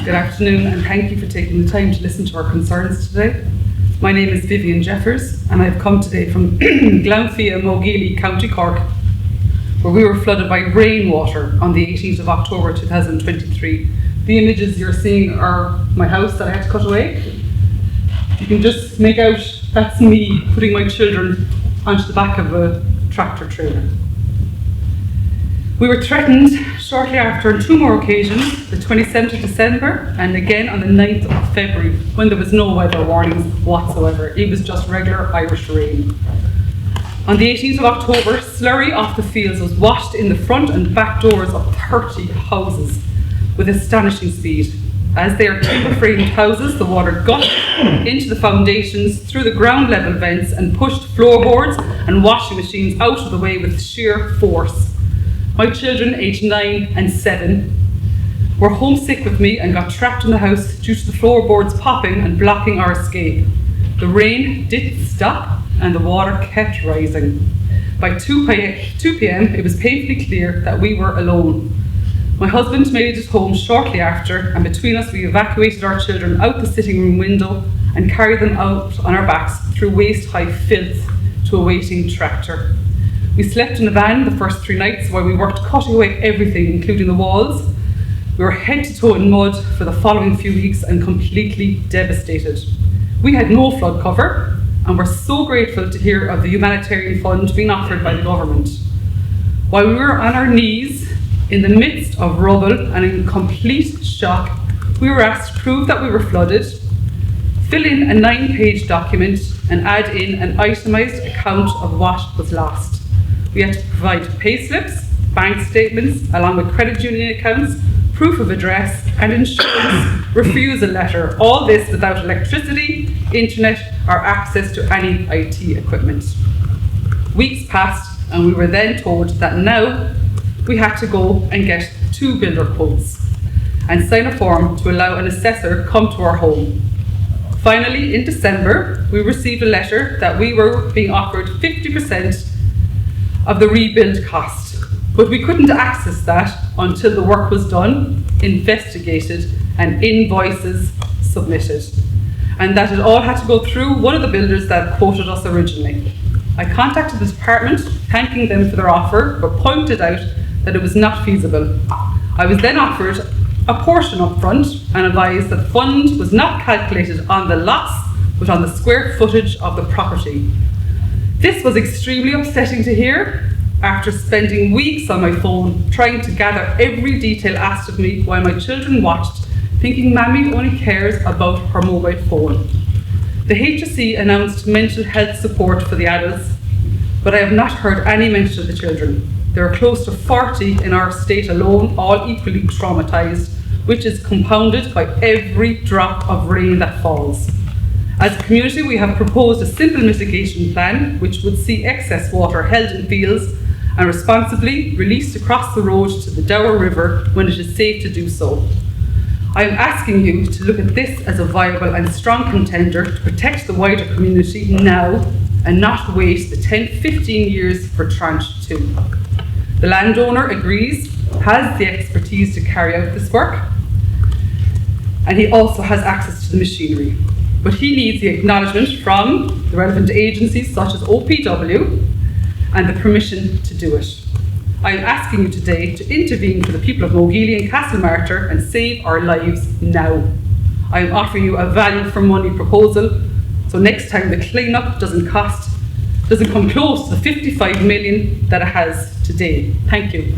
good afternoon, and thank you for taking the time to listen to our concerns today. My name is Vivienne and I've come today from Glanfia, Mogeely, County Cork, where we were flooded by rainwater on the 18th of October 2023. The images you're seeing are my house that I had to cut away. You can just make out that's me putting my children onto the back of a tractor trailer. We were threatened shortly after on two more occasions, the 27th of December and again on the 9th of February, when there was no weather warnings whatsoever. It was just regular Irish rain. On the 18th of October, slurry off the fields was washed in the front and back doors of 30 houses with astonishing speed. As they are timber-framed houses, the water gushed into the foundations through the ground level vents and pushed floorboards and washing machines out of the way with sheer force. My children, aged 9 and 7, were homesick with me and got trapped in the house due to the floorboards popping and blocking our escape. The rain didn't stop and the water kept rising. By 2 p.m, it was painfully clear that we were alone. My husband made it home shortly after, and between us we evacuated our children out the sitting room window and carried them out on our backs through waist-high filth to a waiting tractor. We slept in the van the first 3 nights while we worked cutting away everything, including the walls. We were head to toe in mud for the following few weeks and completely devastated. We had no flood cover and were so grateful to hear of the humanitarian fund being offered by the government. While we were on our knees in the midst of rubble and in complete shock, we were asked to prove that we were flooded, fill in a 9-page document and add in an itemised account of what was lost. We had to provide payslips, bank statements, along with credit union accounts, proof of address, and insurance refusal letter. All this without electricity, internet, or access to any IT equipment. Weeks passed, and we were then told that now we had to go and get 2 builder quotes and sign a form to allow an assessor come to our home. Finally, in December, we received a letter that we were being offered 50% of the rebuild cost, but we couldn't access that until the work was done, investigated, and invoices submitted, and that it all had to go through one of the builders that quoted us originally. I contacted the department, thanking them for their offer, but pointed out that it was not feasible. I was then offered a portion up front and advised that the fund was not calculated on the lots, but on the square footage of the property. This was extremely upsetting to hear after spending weeks on my phone trying to gather every detail asked of me while my children watched, thinking Mammy only cares about her mobile phone. The HSE announced mental health support for the adults, but I have not heard any mention of the children. There are close to 40 in our state alone, all equally traumatised, which is compounded by every drop of rain that falls. As a community, we have proposed a simple mitigation plan which would see excess water held in fields and responsibly released across the road to the Dail River when it is safe to do so. I am asking you to look at this as a viable and strong contender to protect the wider community now and not wait the 10-15 years for tranche 2. The landowner agrees, has the expertise to carry out this work, and he also has access to the machinery. But he needs the acknowledgement from the relevant agencies such as OPW and the permission to do it. I am asking you today to intervene for the people of Mogeely and Castlemartyr and save our lives now. I am offering you a value for money proposal, so next time the clean-up doesn't come close to the 55 million that it has today. Thank you.